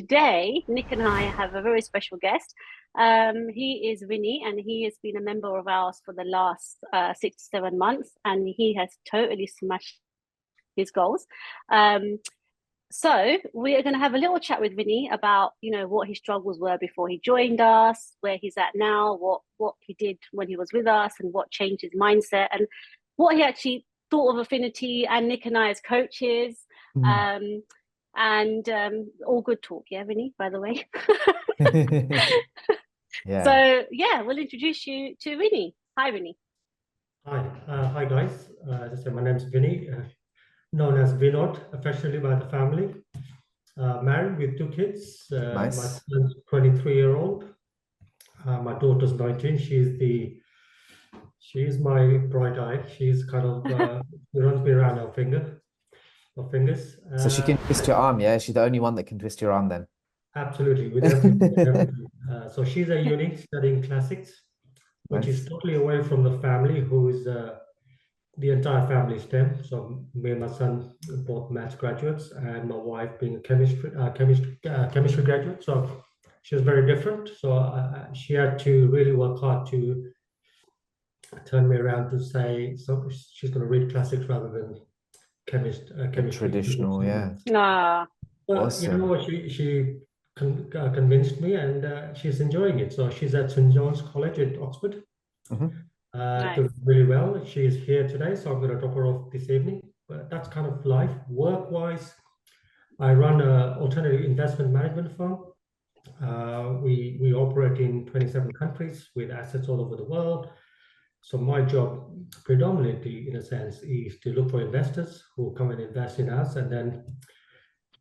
today, Nick and I have a very special guest. He is Vinny, and he has been a member of ours for the last 6 to 7 months, and he has totally smashed his goals. So we are going to have a little chat with Vinny about, what his struggles were before he joined us, where he's at now, what he did when he was with us, and what changed his mindset, and what he actually thought of Affinity and Nick and I as coaches. And all good talk, yeah, Vinny, by the way. Yeah. So yeah, we'll introduce you to Vinny. Hi, Vinny. Hi guys. As I said, my name is Vinny, known as Vinod, affectionately by the family. Married with 2 kids. Nice. My son's 23-year-old. My daughter's 19. She's my bright eye. She's kind of she runs me around her fingers. So she can twist your arm, yeah? She's the only one that can twist your arm then. Absolutely, with everything. So she's a uni studying classics, which Nice. is totally away from the family, who is the entire family STEM. So me and my son both maths graduates, and my wife being a chemistry graduate. So she was very different. So she had to really work hard to turn me around to say, so she's going to read classics rather than chemistry. Traditional, yeah. Well, Awesome. you know what? She convinced me, and she's enjoying it. So she's at St. John's College at Oxford. Nice. Doing really well. She's here today, so I'm going to drop her off this evening. But that's kind of life. Work-wise, I run an alternative investment management firm. We operate in 27 countries with assets all over the world. So my job predominantly, in a sense, is to look for investors who come and invest in us, and then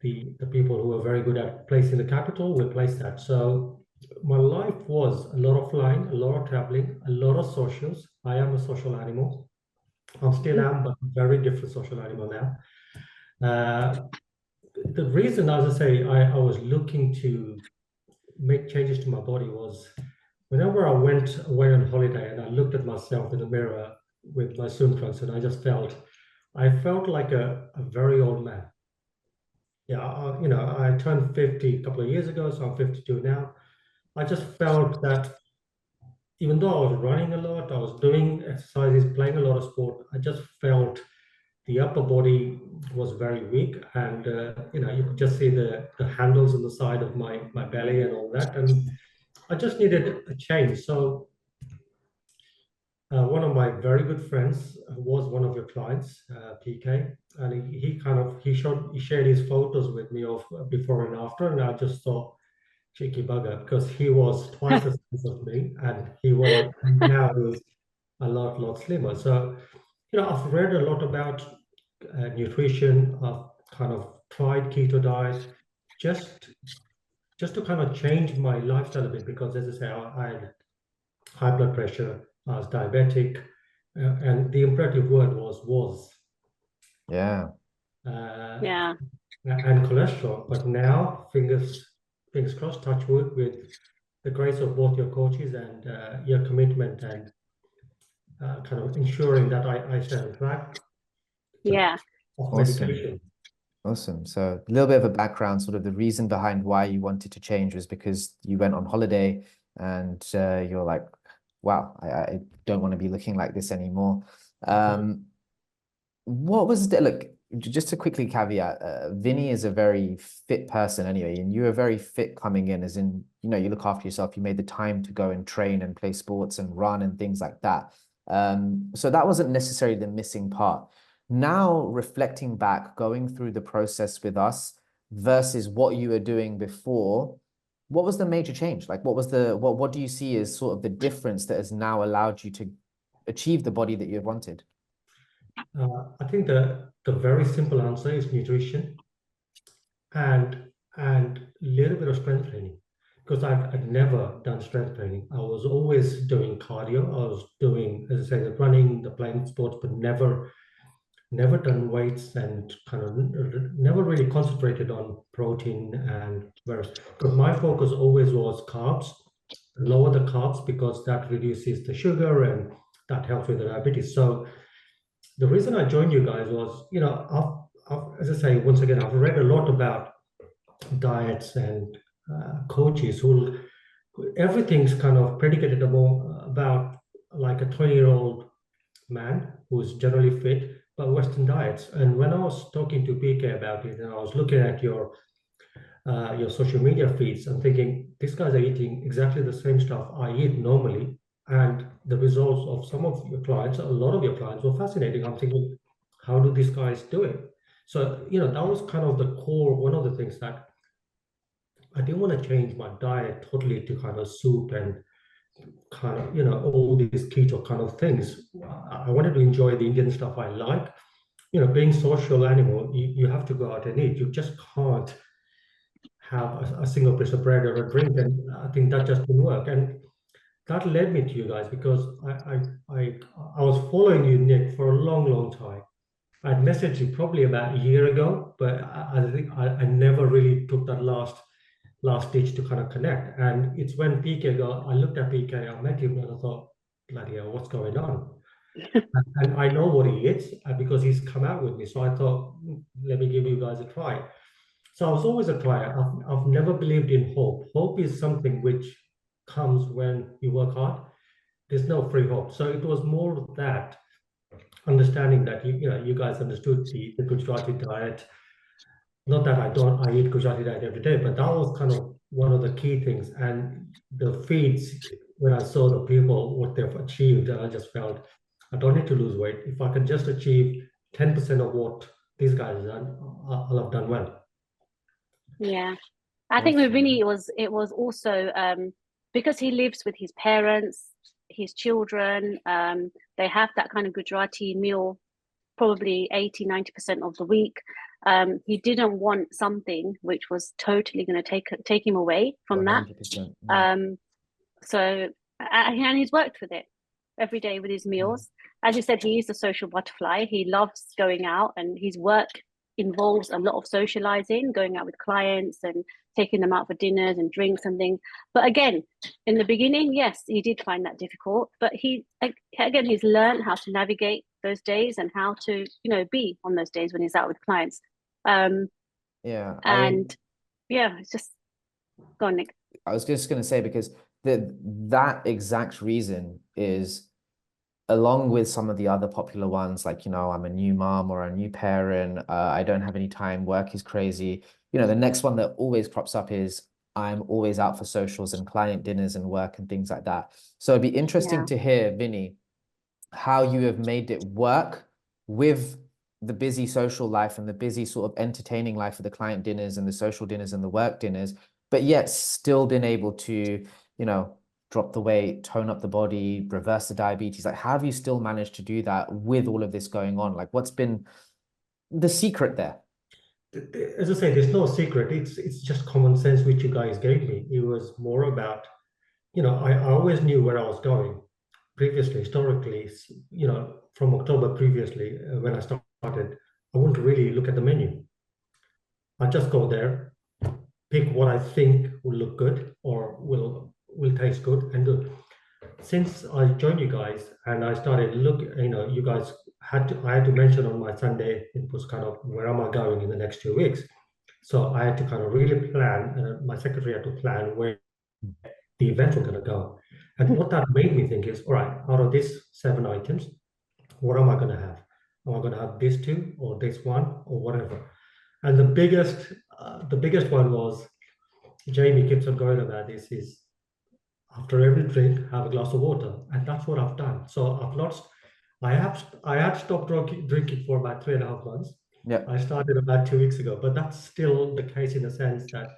the people who are very good at placing the capital, we place that. So my life was a lot of flying, a lot of traveling, a lot of socials. I am a social animal. I still am, but a very different social animal now. The reason, as I say, I was looking to make changes to my body was whenever I went away on holiday and I looked at myself in the mirror with my swim trunks, and I felt like a very old man. Yeah, I turned 50 a couple of years ago, so I'm 52 now. I just felt that even though I was running a lot, I was doing exercises, playing a lot of sport, I just felt the upper body was very weak, and you could just see the handles on the side of my belly and all that, and I just needed a change. So one of my very good friends was one of your clients, PK, and he shared his photos with me of before and after, and I just thought, cheeky bugger, because he was twice as size of me, and now he was a lot slimmer. So I've read a lot about nutrition. I've kind of tried keto diet just to kind of change my lifestyle a bit, because as I say, I had high blood pressure, I was diabetic, and the imperative word was. Yeah. And cholesterol. But now, fingers crossed, touch wood, with the grace of both your coaches and your commitment, and kind of ensuring that I stay on track. Yeah. Of Awesome. medication. Awesome. So a little bit of a background, sort of the reason behind why you wanted to change was because you went on holiday and you're like, wow, I don't want to be looking like this anymore. What was the, look, just to quickly caveat, Vinny is a very fit person anyway, and you were very fit coming in, as in, you look after yourself, you made the time to go and train and play sports and run and things like that. So that wasn't necessarily the missing part. Now, reflecting back, going through the process with us versus what you were doing before, what was the major change? Like, what do you see as sort of the difference that has now allowed you to achieve the body that you wanted? I think the very simple answer is nutrition and a little bit of strength training, because I'd never done strength training. I was always doing cardio. I was doing, as I say, the running, the playing sports, but never done weights, and kind of never really concentrated on protein, and because my focus always was carbs, lower the carbs, because that reduces the sugar and that helps with the diabetes. So the reason I joined you guys was, I've, as I say, once again, I've read a lot about diets and coaches who everything's kind of predicated about like a 20-year-old man who's generally fit, but Western diets. And when I was talking to PK about it, and I was looking at your social media feeds, I'm thinking these guys are eating exactly the same stuff I eat normally, and the results of some of your clients, a lot of your clients, were fascinating. I'm thinking, how do these guys do it? So, that was kind of the core, one of the things that I didn't want to change my diet totally to kind of soup and kind of, all these keto kind of things. I wanted to enjoy the Indian stuff I like. Being social animal, you have to go out and eat. You just can't have a single piece of bread or a drink. And I think that just didn't work. And that led me to you guys because I was following you, Nick, for a long, long time. I'd messaged you probably about a year ago, but I think I never really took that last ditch to kind of connect. And it's when I looked at PK, I met him, and I thought, bloody hell, what's going on? And I know what he is because he's come out with me. So I thought, let me give you guys a try. So I was always a tryer. I've never believed in hope. Hope is something which comes when you work hard. There's no free hope. So it was more of that understanding that you guys understood the Gujarati diet. Not that I eat Gujarati diet every day, but that was kind of one of the key things. And the feeds, when I saw the people, what they've achieved, and I just felt, I don't need to lose weight. If I can just achieve 10% of what these guys have done, I'll have done well. Yeah. I think with Vinny, it was also because he lives with his parents, his children, they have that kind of Gujarati meal probably 80-90% of the week. He didn't want something which was totally going to take him away from 100%, that. So and he's worked with it every day with his meals. As you said, he is a social butterfly. He loves going out, and his work involves a lot of socializing, going out with clients and taking them out for dinners and drinks and things. But again, in the beginning, yes, he did find that difficult. But he's learned how to navigate those days and how to, be on those days when he's out with clients. It's just go on, Nick. I was just going to say, because that exact reason is, along with some of the other popular ones, like, I'm a new mom or a new parent, I don't have any time, work is crazy. The next one that always crops up is, I'm always out for socials and client dinners and work and things like that. So it'd be interesting to hear, Vinny, how you have made it work with the busy social life and the busy sort of entertaining life of the client dinners and the social dinners and the work dinners, but yet still been able to, drop the weight, tone up the body, reverse the diabetes. Like, how have you still managed to do that with all of this going on? Like, what's been the secret there? As I say, there's no secret. It's just common sense, which you guys gave me. It was more about, I always knew where I was going previously, historically, from October previously, when I started, I wouldn't really look at the menu. I just go there, pick what I think will look good or will taste good, and since I joined you guys and I started you guys I had to mention on my Sunday, it was kind of, where am I going in the next 2 weeks? So I had to kind of really plan, and my secretary had to plan where the events were going to go. And what that made me think is, all right, out of these 7 items, what am I going to have? Am I going to have this 2 or this 1 or whatever? And the biggest one was, Jamie keeps on going about this, is after every drink, have a glass of water. And that's what I've done. So I had stopped drinking for about 3.5 months. Yeah. I started about 2 weeks ago, but that's still the case in the sense that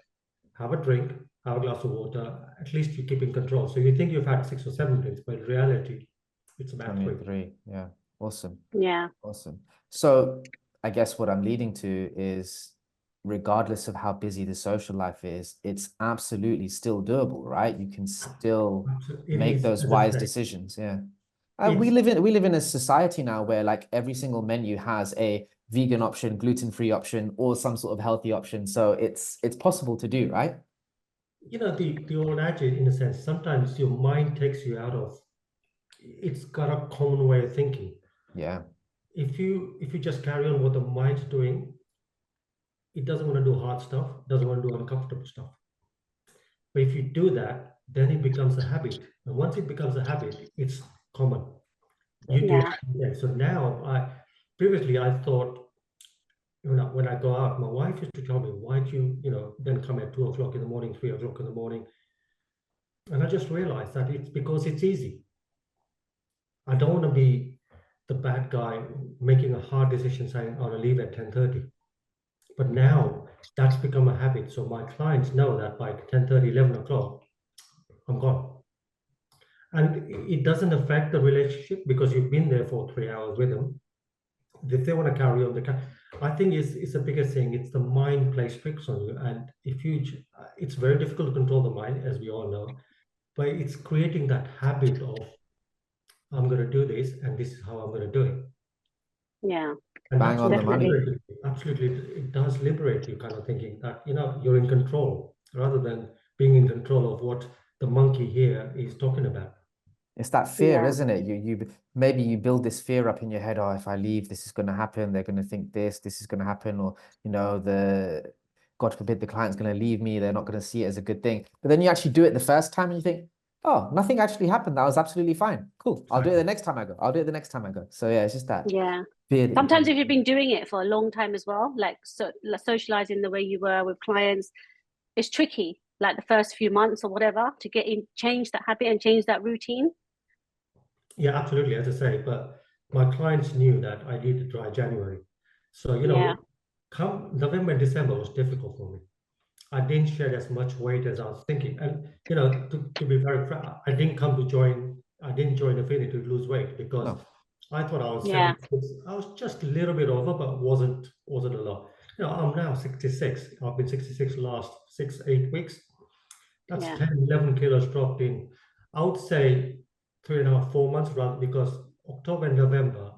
have a drink, have a glass of water, at least you keep in control. So you think you've had 6 or 7 drinks, but in reality, it's about 3. Yeah. Awesome. Yeah. Awesome. So I guess what I'm leading to is, regardless of how busy the social life is, it's absolutely still doable, right? You can still make those wise decisions. Yeah. We live in a society now where, like, every single menu has a vegan option, gluten-free option, or some sort of healthy option. So it's possible to do, right? The old adage, in a sense, sometimes your mind takes you out of, it's got a common way of thinking. Yeah. If you just carry on what the mind's doing, it doesn't want to do hard stuff, doesn't want to do uncomfortable stuff. But if you do that, then it becomes a habit. And once it becomes a habit, it's common. You do it. So now, previously I thought, when I go out, my wife used to tell me, why do you, then come at 2 o'clock in the morning, 3 o'clock in the morning? And I just realized that it's because it's easy. I don't want to be the bad guy making a hard decision saying, I want to leave at 10:30. But now that's become a habit. So my clients know that by 10:30, 11 o'clock, I'm gone. And it doesn't affect the relationship because you've been there for 3 hours with them. If they want to carry on, I think it's a bigger thing. It's the mind plays tricks on you. And it's very difficult to control the mind, as we all know, but it's creating that habit of, I'm going to do this and this is how I'm going to do it. Yeah. And Bang on the money. Absolutely, it does liberate you, kind of thinking that, you're in control rather than being in control of what the monkey here is talking about. It's that fear, isn't it? Maybe you build this fear up in your head. Oh, if I leave, this is going to happen. They're going to think this is going to happen, or God forbid, the client's going to leave me. They're not going to see it as a good thing. But then you actually do it the first time, and you think, oh, nothing actually happened. That was absolutely fine. Cool. I'll do it the next time I go. I'll do it the next time I go. So yeah, it's just that. Yeah. Fear Sometimes if you've been doing it for a long time as well, like socializing the way you were with clients, it's tricky. Like the first few months or whatever, to change that habit and change that routine. Yeah, absolutely, as I say, but my clients knew that I needed dry January. So, come November and December was difficult for me. I didn't shed as much weight as I was thinking. And, to be very frank, I didn't join Affinity to lose weight because I thought I was 76. I was just a little bit over, but wasn't a lot. I'm now 66. I've been 66 last 6-8 weeks. That's 10-11 kilos dropped in, I would say, 3.5-4 months, rather, because October and November,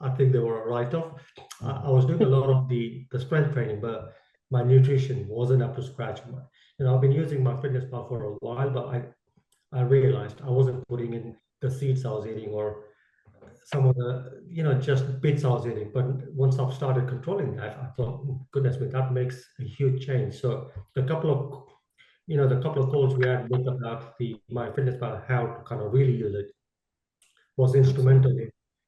I think they were a write-off. I was doing a lot of the strength training, but my nutrition wasn't up to scratch. I've been using my fitness pal for a while, but I realized I wasn't putting in the seeds I was eating or some of the, just bits I was eating. But once I've started controlling that, I thought, goodness me, that makes a huge change. So the couple of calls we had with about my fitness pal, how to kind of really use it, was instrumental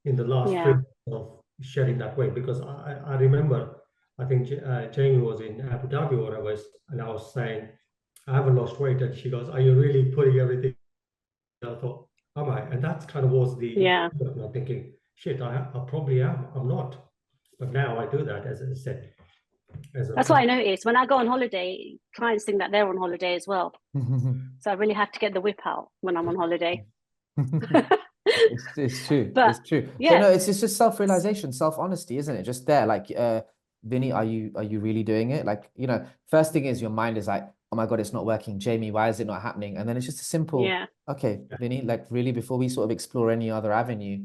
in the last 3 months of shedding that weight. Because I remember, I think Jamie was in Abu Dhabi or whatever, and I was saying, I haven't lost weight. And she goes, are you really putting everything? And I thought, am I? And that kind of was I'm thinking, shit, I probably am. I'm not. But now I do that, as I said. That's what I noticed. When I go on holiday, clients think that they're on holiday as well. So I really have to get the whip out when I'm on holiday. It's true. It's true. Yeah. But no, it's just self-realization, self-honesty, isn't it? Just there, like, Vinny, are you really doing it? Like, first thing is your mind is like, oh my God, it's not working. Jamie, why is it not happening? And then it's just a simple, okay, Vinny, like really, before we sort of explore any other avenue,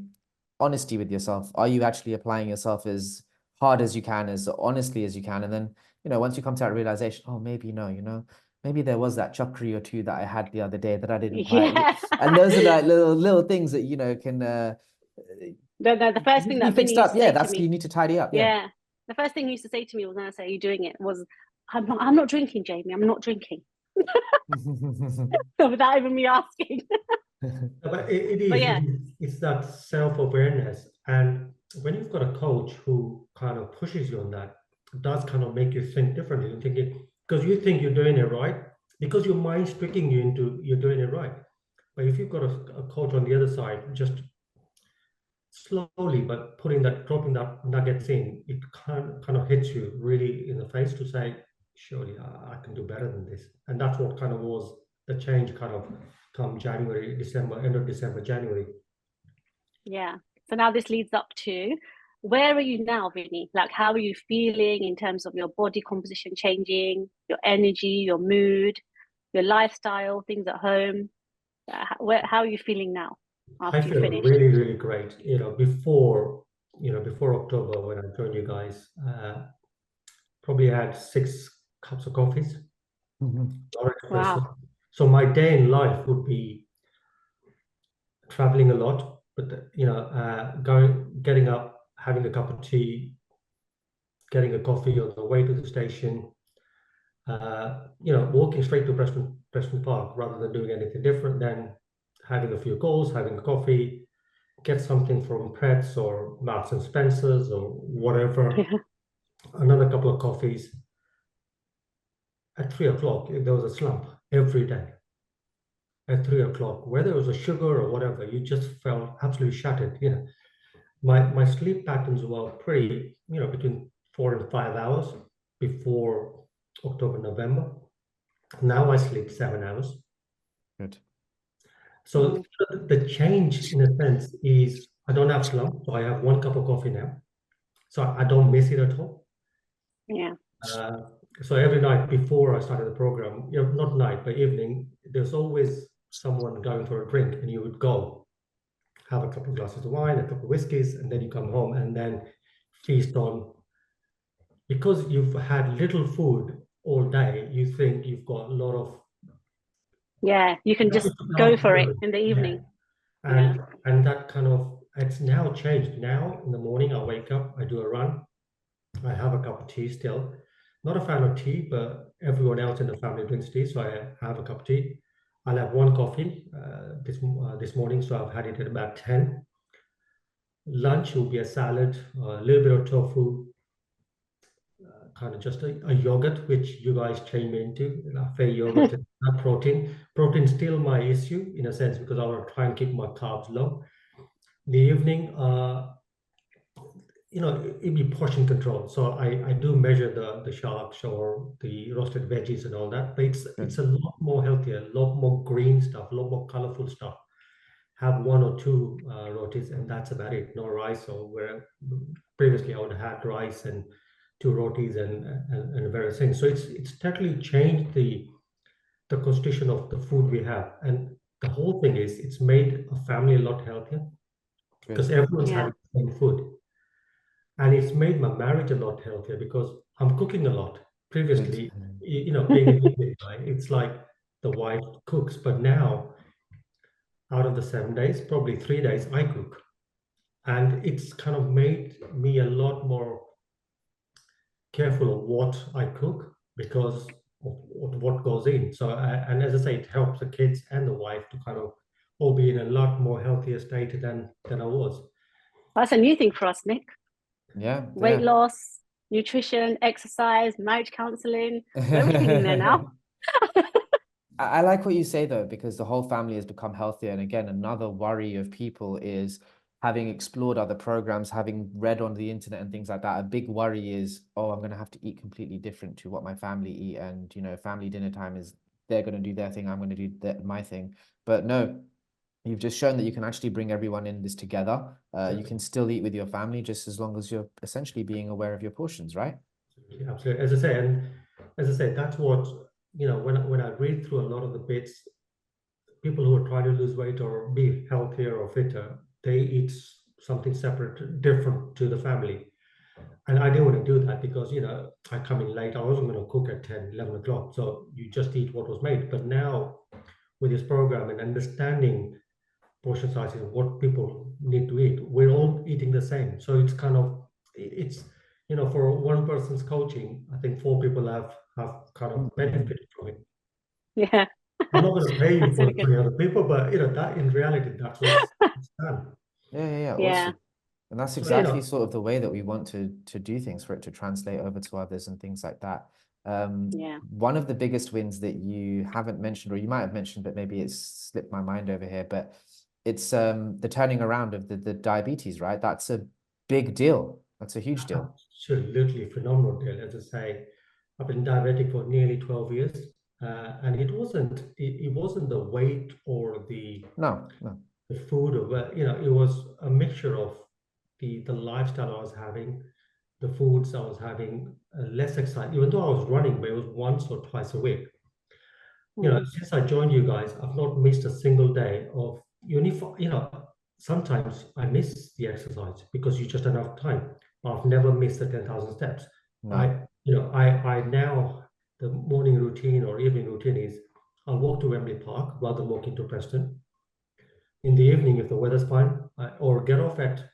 honesty with yourself. Are you actually applying yourself as hard as you can, as honestly as you can? And then, once you come to that realization, oh, maybe no, maybe there was that chakri or two that I had the other day that I didn't quite. And those are like little things that, can... the first thing that Vinny up. Yeah, that's, you need to tidy up. Yeah. The first thing he used to say to me was, when I say, are you doing it? Was, I'm not drinking, Jamie. I'm not drinking. Without even me asking. But it's that self-awareness. And when you've got a coach who kind of pushes you on that, it does kind of make you think differently. You're thinking, because you think you're doing it right, because your mind's tricking you into you're doing it right. But if you've got a coach on the other side, just slowly, but dropping that nuggets in, it kind of hits you really in the face to say, surely I can do better than this. And that's what kind of was the change kind of come January, December, end of December, January. Yeah. So now this leads up to, where are you now, Vinny? Like, how are you feeling in terms of your body composition changing, your energy, your mood, your lifestyle, things at home? How are you feeling now? I feel really, really great. Before October, when I joined you guys, probably had 6 cups of coffees. Wow. So my day in life would be traveling a lot, but getting up, having a cup of tea, getting a coffee on the way to the station, walking straight to Preston Park rather than doing anything different, then having a few calls, having a coffee, get something from Pretz or Marks and Spencer's or whatever, another couple of coffees. At 3 o'clock, there was a slump every day. At 3 o'clock, whether it was a sugar or whatever, you just felt absolutely shattered. My sleep patterns were pretty, between 4 and 5 hours before October, November. Now I sleep 7 hours. Good. So the change, in a sense, is I don't have slump, so I have 1 cup of coffee now. So I don't miss it at all. Yeah. So every night before I started the program, not night, but evening, there's always someone going for a drink, and you would go have a couple of glasses of wine, a couple of whiskeys, and then you come home and then feast on. Because you've had little food all day, you think you've got a lot of. Yeah, you can just go for it in the evening. Yeah. And that kind of, it's now changed. Now in the morning, I wake up, I do a run, I have a cup of tea still. Not a fan of tea, but everyone else in the family drinks tea, so I have a cup of tea. I'll have 1 coffee this morning, so I've had it at about 10. Lunch will be a salad, a little bit of tofu, kind of just a yogurt, which you guys train me into. Fair yogurt and not protein. Protein still my issue in a sense because I want to try and keep my carbs low. In the evening, it'd be portion control. So I do measure the sharks or the roasted veggies and all that, but it's a lot more healthier, a lot more green stuff, a lot more colorful stuff. Have 1 or 2 rotis, and that's about it. No rice, or where previously I would have had rice and 2 rotis and various things. So it's totally changed the constitution of the food we have, and the whole thing is it's made a family a lot healthier because everyone's having the same food. And it's made my marriage a lot healthier because I'm cooking a lot. Previously, being an Indian guy, it's like the wife cooks. But now, out of the 7 days, probably 3 days, I cook. And it's kind of made me a lot more careful of what I cook because of what goes in. So, and as I say, it helps the kids and the wife to kind of all be in a lot more healthier state than I was. That's a new thing for us, Nick. Yeah. Weight loss, nutrition, exercise, marriage counseling, everything in there now. I like what you say though, because the whole family has become healthier. And again, another worry of people is having explored other programs, having read on the internet and things like that. A big worry is, oh, I'm going to have to eat completely different to what my family eat. And, family dinner time is they're going to do their thing. I'm going to do my thing. But no, you've just shown that you can actually bring everyone in this together. You can still eat with your family just as long as you're essentially being aware of your portions, right? Absolutely. As I say, that's what, when I read through a lot of the bits, people who are trying to lose weight or be healthier or fitter, they eat something separate, different to the family. And I didn't want to do that because, I come in late. I wasn't going to cook at 10, 11 o'clock. So you just eat what was made. But now with this program and understanding portion sizes, what people need to eat, we're all eating the same. So it's kind of, for one person's coaching, I think 4 people have kind of benefited from it. Yeah. I'm not going to pay you for 300 people, but that in reality, that's what's done. Yeah. Awesome. And that's exactly sort of the way that we want to do things, for it to translate over to others and things like that. One of the biggest wins that you haven't mentioned, or you might have mentioned, but maybe it's slipped my mind over here, but it's the turning around of the diabetes, right? That's a big deal. That's a huge deal. Absolutely phenomenal deal. As I say, I've been diabetic for nearly 12 years. And it wasn't the weight or the food, or it was a mixture of the lifestyle I was having, the foods I was having, less exercise. Even though I was running, but it was once or twice a week. Since I joined you guys, I've not missed a single day of uniform. Sometimes I miss the exercise because you just don't have time. I've never missed the 10,000 steps. No. I now, the morning routine or evening routine is I'll walk to Wembley Park rather than walking to Preston. In the evening, if the weather's fine, or get off at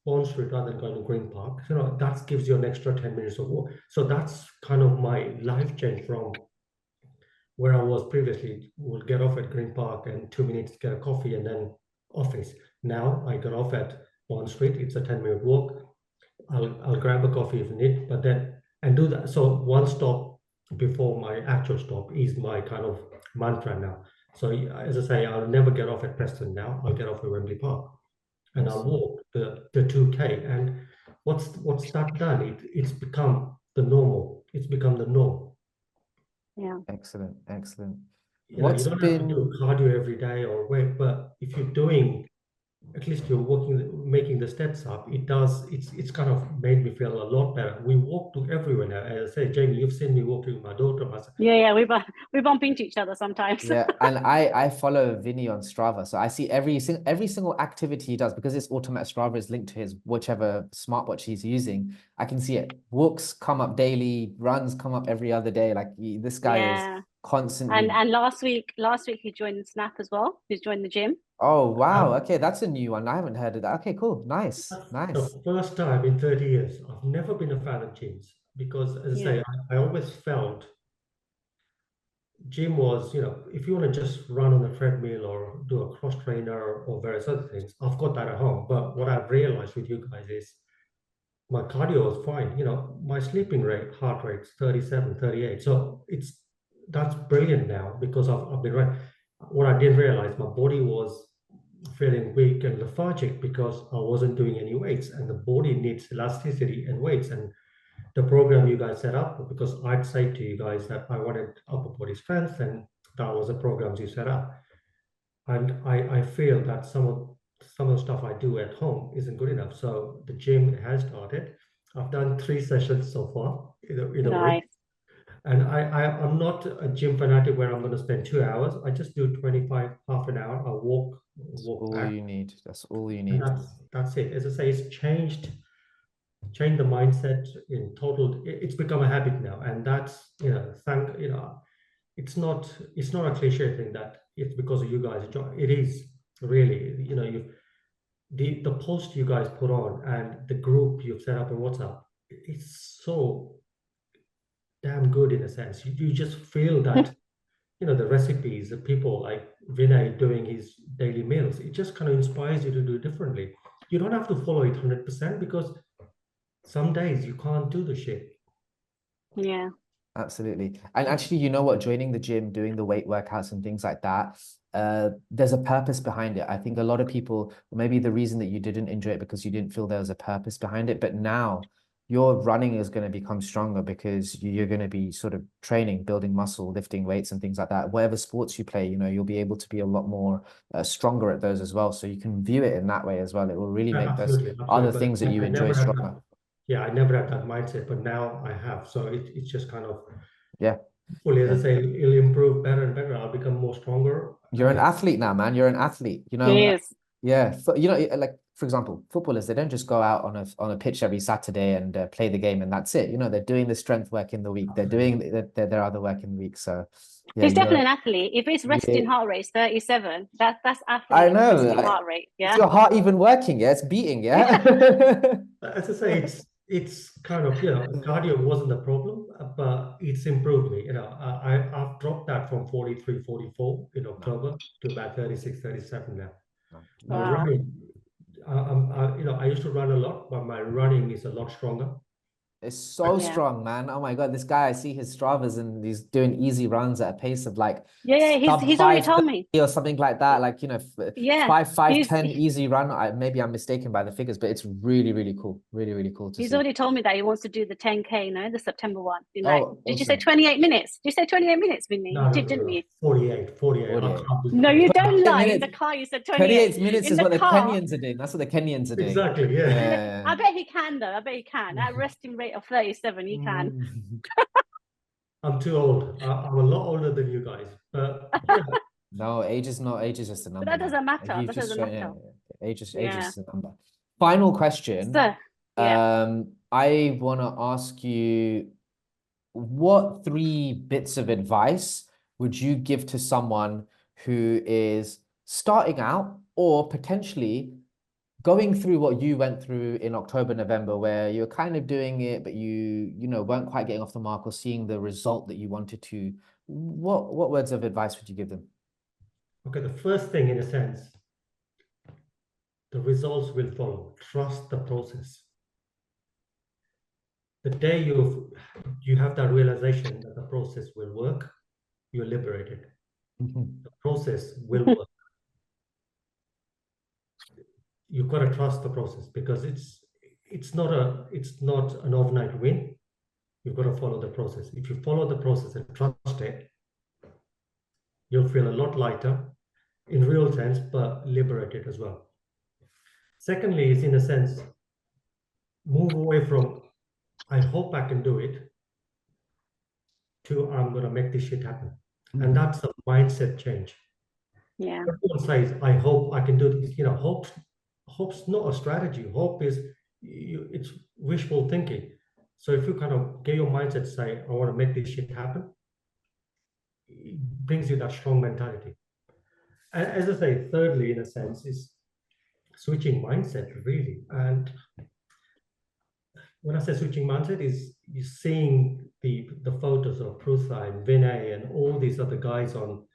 Bond Street rather than going to Green Park. You know, that gives you an extra 10 minutes of walk. So that's kind of my life change from where I was previously. Would get off at Green Park and 2 minutes get a coffee and then office. Now I get off at Bond Street. It's a 10-minute walk. I'll grab a coffee if need, but then and do that. So one stop before my actual stop is my kind of mantra now. So as I say, I'll never get off at Preston now. I'll get off at Wembley Park and I'll walk the 2K. And what's that done? It's become the normal. It's become the norm. Yeah. Excellent, excellent. You know, you don't have to do cardio every day or wait, but if you're doing, at least you're making the steps up, it's kind of made me feel a lot better. We walk to everywhere now. As I say, Jamie, you've seen me walking with my daughter. Yeah, we bump into each other sometimes. Yeah, and I follow Vinny on Strava, so I see every single activity he does, because it's automatic. Strava is linked to his whichever smartwatch he's using. I can see it. Walks come up daily, runs come up every other day. Like this guy is constantly. And last week he joined Snap as well. He's joined the gym. Oh wow, okay, that's a new one. I haven't heard of that. Okay, cool, nice. The first time in 30 years. I've never been a fan of gyms because, as I say, I always felt gym was, you know, if you want to just run on the treadmill or do a cross trainer or various other things, I've got that at home. But what I've realized with you guys is my cardio is fine. You know, my sleeping rate, heart rate's 37, 38. So that's brilliant now because I've been right. What I didn't realize, my body was feeling weak and lethargic because I wasn't doing any weights, and the body needs elasticity and weights. And the program you guys set up, because I'd say to you guys that I wanted upper body strength, and that was the programs you set up. And I feel that some of the stuff I do at home isn't good enough. So the gym has started. I've done 3 sessions so far in a week. And I'm not a gym fanatic where I'm going to spend 2 hours. I just do 25, half an hour. I walk all back. you need. That's all you need. That's it. As I say, it's changed the mindset in total. It's become a habit now, and that's, you know, it's not a cliche thing that it's because of you guys. It is really, you know, the post you guys put on and the group you've set up on WhatsApp, it's so damn good in a sense. You just feel that, you know, the recipes, the people like Vinay doing his daily meals, it just kind of inspires you to do it differently. You don't have to follow it 100% because some days you can't do the shit. Yeah. Absolutely. And actually, you know what, joining the gym, doing the weight workouts and things like that, there's a purpose behind it. I think a lot of people, maybe the reason that you didn't enjoy it because you didn't feel there was a purpose behind it, but now your running is going to become stronger because you're going to be sort of training, building muscle, lifting weights and things like that. Whatever sports you play, you know, you'll be able to be a lot more stronger at those as well. So you can view it in that way as well. It will really make those other things that you enjoy stronger. Yeah, I never had that mindset, but now I have. So it's just kind of, yeah. Fully, as I say, it'll improve better and better. I'll become more stronger. You're an athlete now, man. You're an athlete. You know. Yes. Yeah. You know, like for example, footballers, they don't just go out on a pitch every Saturday and play the game and that's it. You know, they're doing the strength work in the week. They're doing their other work in the week. So yeah, he's definitely an athlete. If his resting heart rate is 37, that's athlete. I know. Resting heart rate. Yeah. Is your heart even working? Yeah, it's beating. Yeah. As I say, it's kind of, you know, cardio wasn't the problem, but it's improved me. You know, I've dropped that from 43, 44 in October to about 36, 37 now. My running, you know, I used to run a lot, but my running is a lot stronger. It's so strong, man. Oh my God, this guy, I see his Stravas and he's doing easy runs at a pace of like he's already told me or something like that. Like, you know, 5:10 easy run. Maybe I'm mistaken by the figures, but it's really, really cool. Really, really cool to see. He's already told me that he wants to do the 10K, you know, the September one. You know, awesome. Did you say 28 minutes? Did you say 28 minutes, Vinny? No, you did, didn't you? 48. No, you don't lie. In the car, you said 28. 28 minutes is what the Kenyans are doing. That's what the Kenyans are doing. Exactly, yeah. I bet he can, though. I bet he can. At a resting rate of 37, he can. I'm too old. I'm a lot older than you guys. But yeah. No, age is just a number. But that doesn't matter. That doesn't matter. Yeah. Age is a number. Final question. So, I want to ask you, what 3 bits of advice would you give to someone who is starting out or potentially going through what you went through in October, November, where you're kind of doing it, but you know, weren't quite getting off the mark or seeing the result that you wanted to, what words of advice would you give them? Okay, the first thing, in a sense, the results will follow. Trust the process. The day you have that realization that the process will work, you're liberated. The process will work. You've got to trust the process, because it's not an overnight win. You've got to follow the process. If you follow the process and trust it, you'll feel a lot lighter in real sense, but liberated as well. Secondly, is in a sense, move away from I hope I can do it to I'm going to make this shit happen. And that's a mindset change. Yeah. Everyone says, I hope I can do this. You know, hope's not a strategy. Hope is, it's wishful thinking. So if you kind of get your mindset to say, I want to make this shit happen, it brings you that strong mentality. And as I say, thirdly, in a sense, is switching mindset, really. And when I say switching mindset, is you seeing the photos of Prutha and Vinay and all these other guys on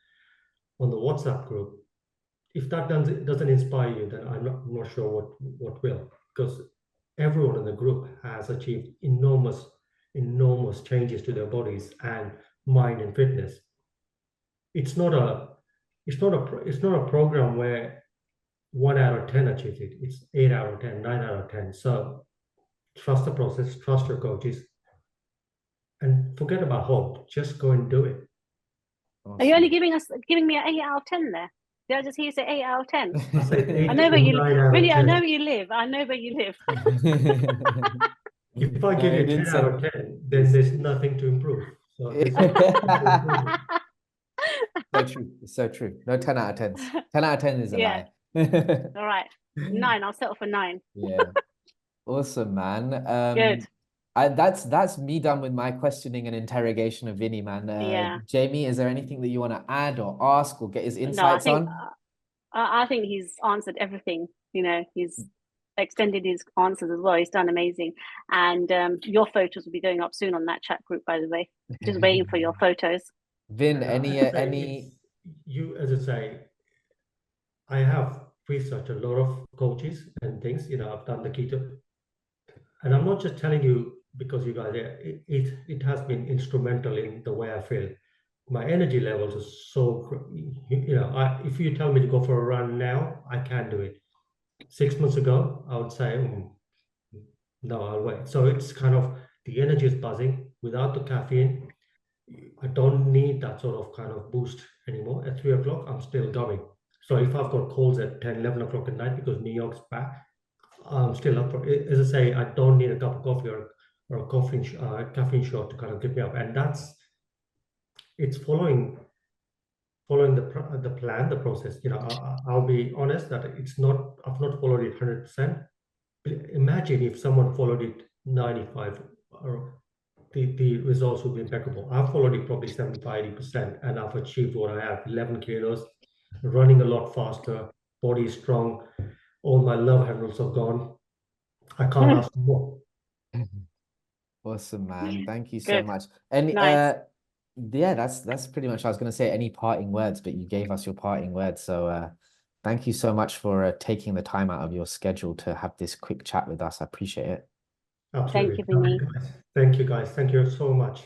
the WhatsApp group. If that doesn't inspire you, then I'm not sure what will, because everyone in the group has achieved enormous changes to their bodies and mind and fitness. It's not a program where 1 out of 10 achieves it. It's 8 out of 10, 9 out of 10. So trust the process, trust your coaches, and forget about hope. Just go and do it. Awesome. Are you only giving me an 8 out of 10 there? Did I just hear you say 8 out of 10? I said 8 I know where or you 9 out of really. 10. I know where you live. I know where you live. If I give No, you he 10 didn't out of say- 10, then there's nothing to improve. So there's So true. It's so true. No 10 out of 10s. 10 out of 10 is a Yeah. lie. All right. 9. I'll settle for 9. Yeah. Awesome, man. Good. That's me done with my questioning and interrogation of Vinny, man. Yeah. Jamie, is there anything that you want to add or ask or get his No, insights on? I think he's answered everything. You know, he's extended his answers as well. He's done amazing. And your photos will be going up soon on that chat group, by the way. Just waiting for your photos. Vin, As I say, as I say, I have researched a lot of coaches and things. You know, I've done the keto, and I'm not just telling you because you guys. It has been instrumental in the way I feel. My energy levels are so. You know, if you tell me to go for a run now, I can do it. 6 months ago, I would say, no, I'll wait. So it's kind of the energy is buzzing without the caffeine. I don't need that sort of kind of boost anymore. At 3 o'clock, I'm still going. So if I've got calls at 10, 11 o'clock at night because New York's back, I'm still up for it. As I say, I don't need a cup of coffee or a caffeine shot to kind of get me up. And it's following the plan, the process. You know, I'll be honest that I've not followed it 100%. Imagine if someone followed it 95, or the results would be impeccable. I've followed it probably 75, 80%, and I've achieved what I have: 11 kilos, running a lot faster, body strong, all my love handles are gone. I can't ask for more. Awesome, man. Thank you so Good. much. And Nice. yeah, that's pretty much, I was going to say any parting words, but you gave us your parting words. So thank you so much for taking the time out of your schedule to have this quick chat with us. I appreciate it. Absolutely. Thank you, Vinny. Thank you, guys. Thank you so much.